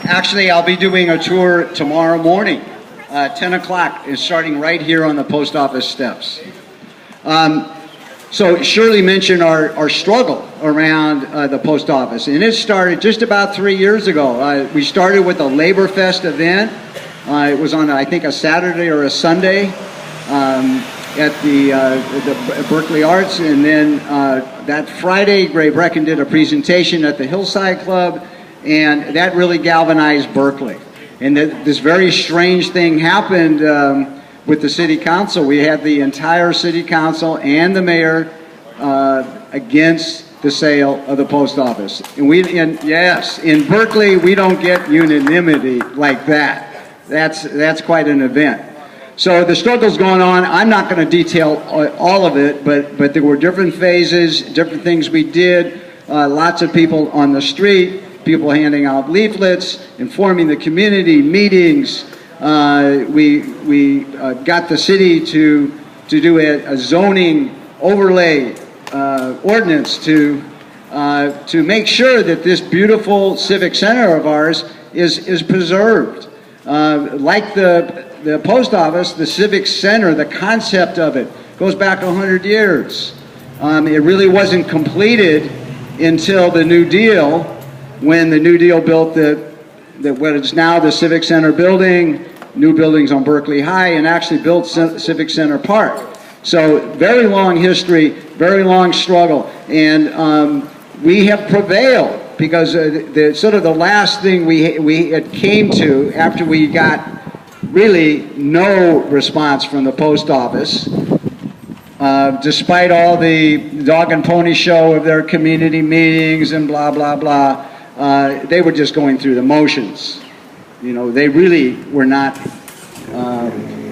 Actually, I'll be doing a tour tomorrow morning, 10 o'clock, is starting right here on the post office steps. So Shirley mentioned our struggle around the post office, and it started just about 3 years ago. We started with a Labor Fest event. It was on, I think, a Saturday or a Sunday at the Berkeley Arts, and then that Friday, Gray Brecken did a presentation at the Hillside Club, and that really galvanized Berkeley. And this very strange thing happened with the city council. We had the entire city council and the mayor against the sale of the post office. And yes, in Berkeley, we don't get unanimity like that. That's quite an event. So the struggle's going on. I'm not going to detail all of it, but there were different phases, different things we did. Lots of people on the street, people handing out leaflets, informing the community, meetings. We got the city to do a zoning overlay ordinance to make sure that this beautiful civic center of ours is preserved. Like the post office, the civic center, the concept of it goes back 100 years. It really wasn't completed until the New Deal, when the New Deal built what is now the Civic Center building, new buildings on Berkeley High, and actually built Civic Center Park. So very long history, very long struggle, and we have prevailed because the last thing we came to after we got really no response from the post office, despite all the dog and pony show of their community meetings and blah, blah, blah. They were just going through the motions. You know, they really were not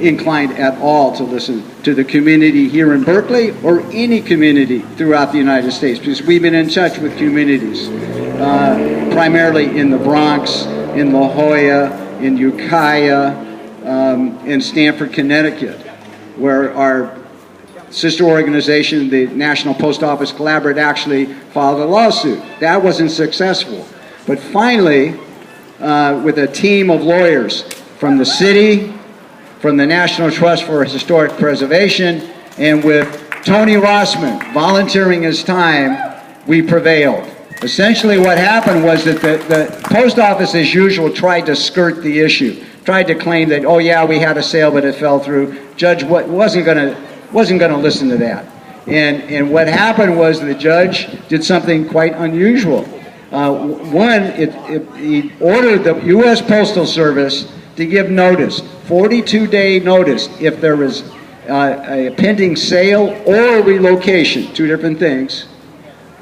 inclined at all to listen to the community here in Berkeley or any community throughout the United States, because we've been in touch with communities, primarily in the Bronx, in La Jolla, in Ukiah, in Stamford, Connecticut, where our sister organization, the National Post Office Collaborative, actually filed a lawsuit. That wasn't successful. But finally, with a team of lawyers from the city, from the National Trust for Historic Preservation, and with Tony Rossman volunteering his time, we prevailed. Essentially what happened was that the post office, as usual, tried to skirt the issue, tried to claim that, oh yeah, we had a sale, but it fell through. Judge wasn't going to listen to that. And what happened was the judge did something quite unusual. He ordered the U.S. Postal Service to give notice, 42-day notice, if there was a pending sale or relocation, two different things.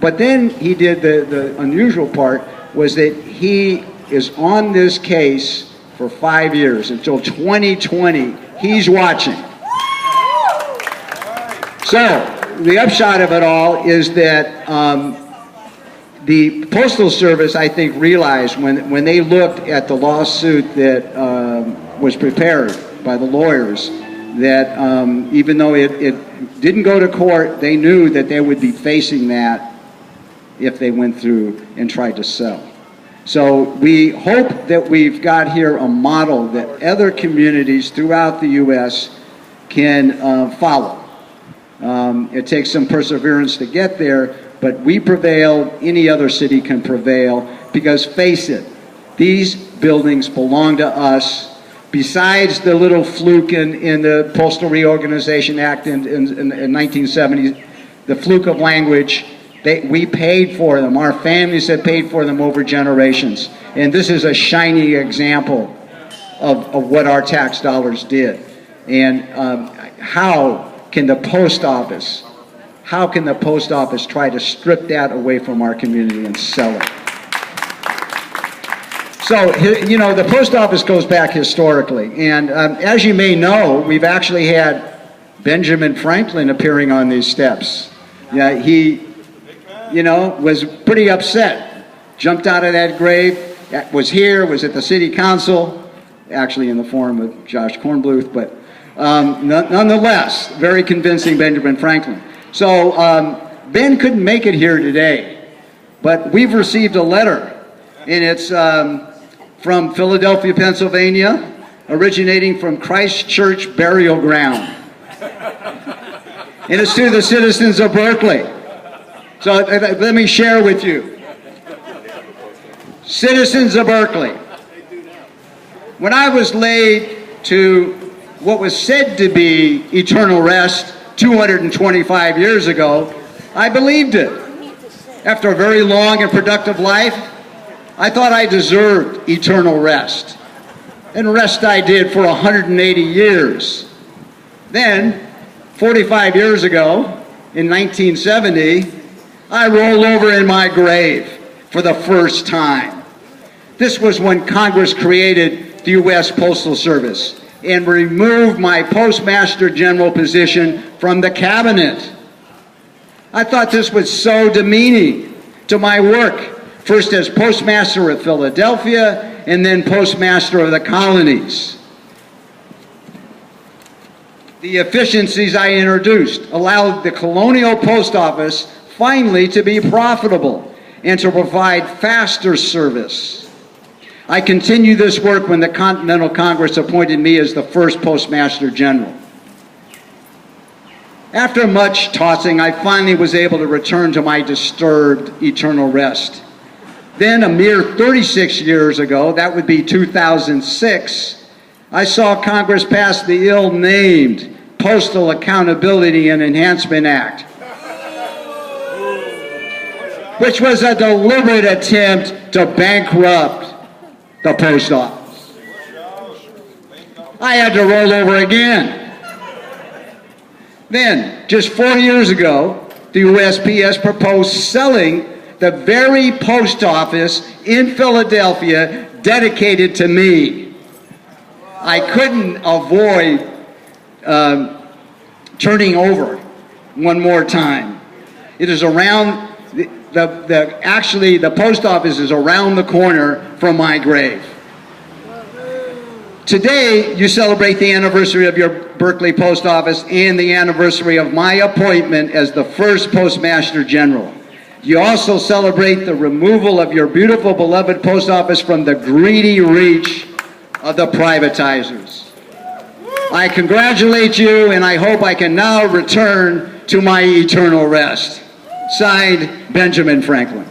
But then he did the unusual part, was that he is on this case for 5 years, until 2020. He's watching. So the upshot of it all is that the Postal Service, I think, realized when they looked at the lawsuit that was prepared by the lawyers, that even though it didn't go to court, they knew that they would be facing that if they went through and tried to sell. So we hope that we've got here a model that other communities throughout the U.S. can follow. It takes some perseverance to get there, but we prevailed. Any other city can prevail, because face it, these buildings belong to us. Besides the little fluke in the Postal Reorganization Act in 1970, the fluke of language, we paid for them. Our families have paid for them over generations. And this is a shining example of what our tax dollars did. And how can the post office try to strip that away from our community and sell it? So, you know, the post office goes back historically. And as you may know, we've actually had Benjamin Franklin appearing on these steps. Yeah, he, you know, was pretty upset. Jumped out of that grave, was here, was at the city council, actually in the form of Josh Kornbluth, but nonetheless, very convincing Benjamin Franklin. So Ben couldn't make it here today, but we've received a letter, and it's from Philadelphia, Pennsylvania, originating from Christ Church Burial Ground. And it's to the citizens of Berkeley. So let me share with you. Citizens of Berkeley, when I was laid to what was said to be eternal rest 225 years ago, I believed it. After a very long and productive life, I thought I deserved eternal rest. And rest I did for 180 years. Then, 45 years ago, in 1970, I rolled over in my grave for the first time. This was when Congress created the U.S. Postal Service and removed my Postmaster General position from the cabinet. I thought this was so demeaning to my work, first as Postmaster of Philadelphia and then Postmaster of the Colonies. The efficiencies I introduced allowed the Colonial Post Office finally to be profitable and to provide faster service. I continued this work when the Continental Congress appointed me as the first Postmaster General. After much tossing, I finally was able to return to my disturbed eternal rest. Then, a mere 36 years ago, that would be 2006, I saw Congress pass the ill-named Postal Accountability and Enhancement Act, which was a deliberate attempt to bankrupt the post office. I had to roll over again. Then, just 4 years ago, the USPS proposed selling the very post office in Philadelphia dedicated to me. I couldn't avoid turning over one more time. It is around, actually the post office is around the corner from my grave. Today, you celebrate the anniversary of your Berkeley Post Office and the anniversary of my appointment as the first Postmaster General. You also celebrate the removal of your beautiful, beloved post office from the greedy reach of the privatizers. I congratulate you, and I hope I can now return to my eternal rest. Signed, Benjamin Franklin.